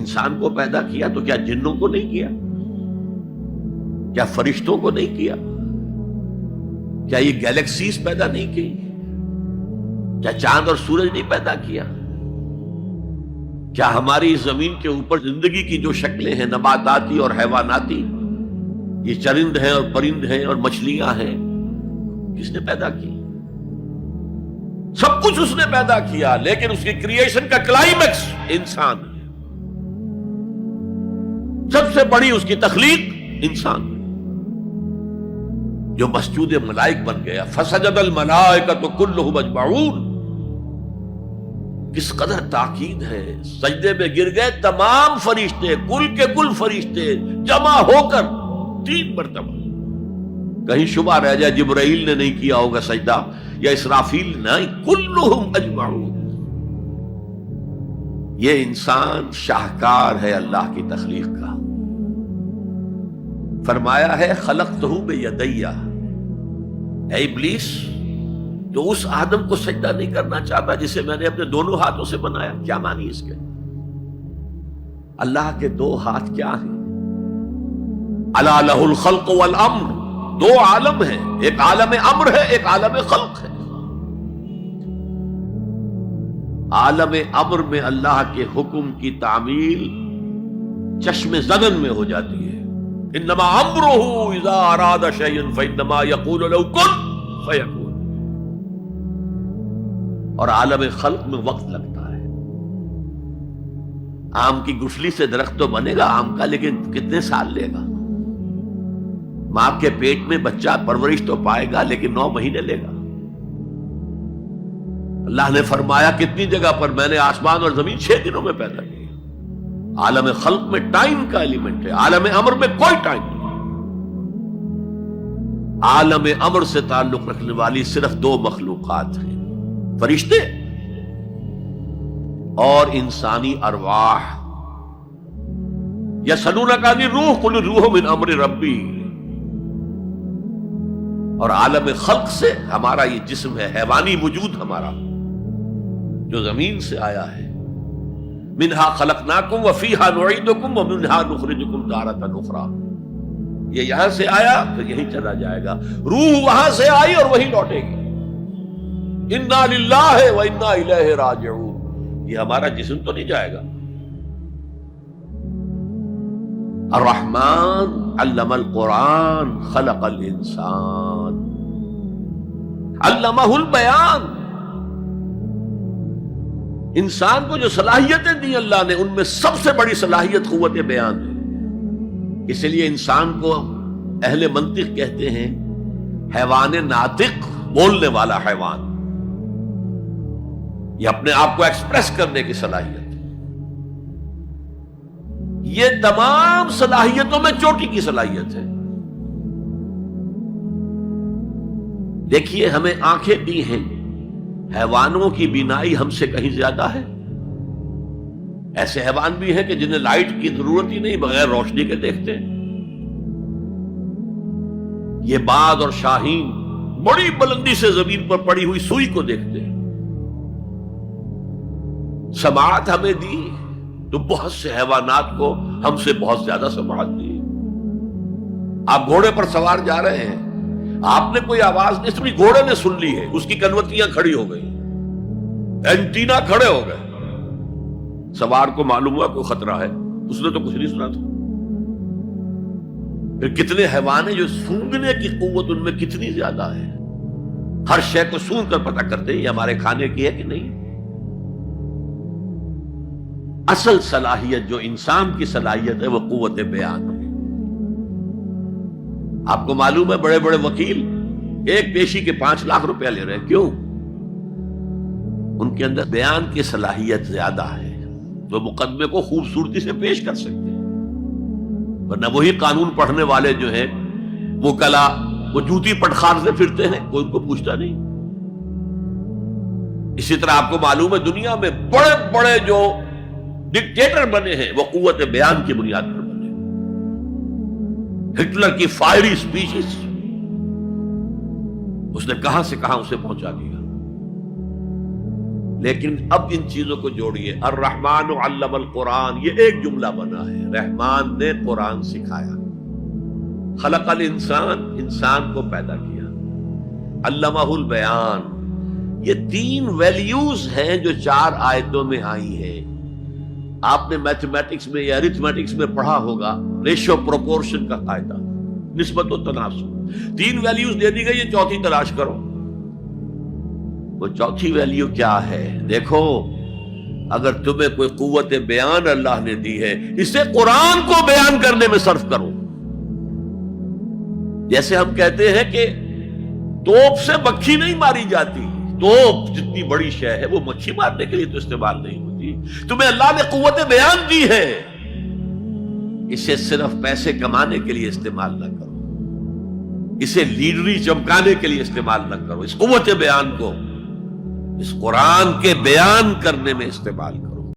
انسان کو پیدا کیا تو کیا جنوں کو نہیں کیا؟ کیا فرشتوں کو نہیں کیا؟ کیا یہ گیلیکسیز پیدا نہیں کی؟ کیا چاند اور سورج نہیں پیدا کیا؟ کیا ہماری زمین کے اوپر زندگی کی جو شکلیں ہیں، نباتاتی اور حیواناتی، یہ چرند ہیں اور پرند ہیں اور مچھلیاں ہیں، کس نے پیدا کی؟ سب کچھ اس نے پیدا کیا، لیکن اس کی کریشن کا کلائمیکس انسان ہے۔ سب سے بڑی اس کی تخلیق انسان، جو مسجود ملائک بن گیا۔ فسجد الملائکۃ کلھم اجمعون، کس قدر تاکید ہے، سجدے میں گر گئے تمام فرشتے، کل کے کل فرشتے جمع ہو کر 3 مرتبہ۔ کہیں شبہ رہ جائے جبرائیل نے نہیں کیا ہوگا سجدہ یا اسرافیل نے، کلھم اجمعون۔ یہ انسان شاہکار ہے اللہ کی تخلیق کا۔ فرمایا ہے خلقتہ بیدیہ، اے ابلیس تو اس آدم کو سجدہ نہیں کرنا چاہتا جسے میں نے اپنے دونوں ہاتھوں سے بنایا۔ کیا معنی اس کے؟ اللہ کے 2 ہاتھ کیا ہیں؟ الا لہ الخلق والامر، 2 عالم ہیں، ایک عالم امر ہے، ایک عالم خلق ہے۔ عالم امر میں اللہ کے حکم کی تعمیل چشم زدن میں ہو جاتی ہے، انما امرہ اذا اراد شیئا فانما یقول له کن فیکون۔ اور عالم خلق میں وقت لگتا ہے۔ آم کی گٹھلی سے درخت تو بنے گا آم کا، لیکن کتنے سال لے گا؟ ماں کے پیٹ میں بچہ پرورش تو پائے گا، لیکن 9 مہینے لے گا۔ اللہ نے فرمایا کتنی جگہ پر میں نے آسمان اور زمین 6 دنوں میں پیدا کی۔ عالم خلق میں ٹائم کا ایلیمنٹ ہے، عالم امر میں کوئی ٹائم نہیں۔ عالم امر سے تعلق رکھنے والی صرف 2 مخلوقات ہیں، فرشتے اور انسانی ارواح۔ یسألونک عن الروح قل الروح من امر ربی۔ اور عالم خلق سے ہمارا یہ جسم ہے، حیوانی وجود ہمارا جو زمین سے آیا ہے، منہا خلقناکم وفیہا نعیدکم ومنہا نخرجکم تارۃ اخری۔ یہ یہاں سے آیا پھر یہیں چلا جائے گا، روح وہاں سے آئی اور وہیں لوٹے گی۔ انا للہ و انا الیہ راجعون، یہ ہمارا جسم تو نہیں جائے گا۔ الرحمن علم القرآن خلق الانسان علمہ البیان۔ انسان کو جو صلاحیتیں دی اللہ نے، ان میں سب سے بڑی صلاحیت قوت بیان ہے۔ اس لیے انسان کو اہل منطق کہتے ہیں حیوان ناطق، بولنے والا حیوان۔ یہ اپنے آپ کو ایکسپریس کرنے کی صلاحیت ہے۔ یہ تمام صلاحیتوں میں چوٹی کی صلاحیت ہے۔ دیکھیے ہمیں آنکھیں دی ہیں، حیوانوں کی بینائی ہم سے کہیں زیادہ ہے۔ ایسے حیوان بھی ہیں کہ جنہیں لائٹ کی ضرورت ہی نہیں، بغیر روشنی کے دیکھتے ہیں۔ یہ باز اور شاہین بڑی بلندی سے زمین پر پڑی ہوئی سوئی کو دیکھتے ہیں۔ سماعت ہمیں دی تو بہت سے حیوانات کو ہم سے بہت زیادہ سماعت دی۔ آپ گھوڑے پر سوار جا رہے ہیں، آپ نے کوئی آواز نہیں سنی، گھوڑے نے سن لی ہے، اس کی کنوتیاں کھڑی ہو گئی، اینٹینا کھڑے ہو گئے۔ سوار کو معلوم ہوا کوئی خطرہ ہے، اس نے تو کچھ نہیں سنا تھا۔ پھر کتنے حیوان ہیں جو سونگنے کی قوت ان میں کتنی زیادہ ہے، ہر شے کو سونگ کر پتہ کرتے ہیں یہ ہمارے کھانے کی ہے کہ نہیں۔ اصل صلاحیت جو انسان کی صلاحیت ہے وہ قوت بیان ہے۔ آپ کو معلوم ہے بڑے بڑے وکیل ایک پیشی کے 5 لاکھ روپیہ لے رہے ہیں، کیوں؟ ان کے اندر بیان کی صلاحیت زیادہ ہے، تو مقدمے کو خوبصورتی سے پیش کر سکتے ہیں۔ ورنہ وہی قانون پڑھنے والے جو ہیں وکلا، وہ جوتی پٹخار سے پھرتے ہیں، کوئی ان کو پوچھتا نہیں۔ اسی طرح آپ کو معلوم ہے دنیا میں بڑے بڑے جو ڈکٹیٹر بنے ہیں وہ قوت بیان کی بنیاد پر بنے۔ ہٹلر کی فائری سپیچز اس نے کہاں سے کہاں اسے پہنچا دیا، لیکن اب ان چیزوں کو جوڑیے. الرحمن علم القرآن، یہ ایک جملہ بنا ہے. رحمان نے قرآن سکھایا. خلق الانسان، انسان کو پیدا کیا. علمہ البیان، یہ 3 ویلیوز ہیں جو 4 آیتوں میں آئی ہیں. آپ نے میتھمیٹکس میں یا ارتھمیٹکس میں پڑھا ہوگا ریشو پروپورشن کا قاعدہ، نسبت و تناسب. 3 ویلیوز دے دی گئی، یہ چوتھی تلاش کرو. وہ چوتھی ویلیو کیا ہے؟ دیکھو، اگر تمہیں کوئی قوت بیان اللہ نے دی ہے، اسے قرآن کو بیان کرنے میں صرف کرو. جیسے ہم کہتے ہیں کہ توپ سے مکھی نہیں ماری جاتی. توپ جتنی بڑی شے ہے وہ مکھی مارنے کے لیے تو استعمال نہیں ہوتی. تمہیں اللہ نے قوت بیان دی ہے، اسے صرف پیسے کمانے کے لیے استعمال نہ کرو، اسے لیڈری چمکانے کے لیے استعمال نہ کرو. اس قوت بیان کو اس قرآن کے بیان کرنے میں استعمال کرو.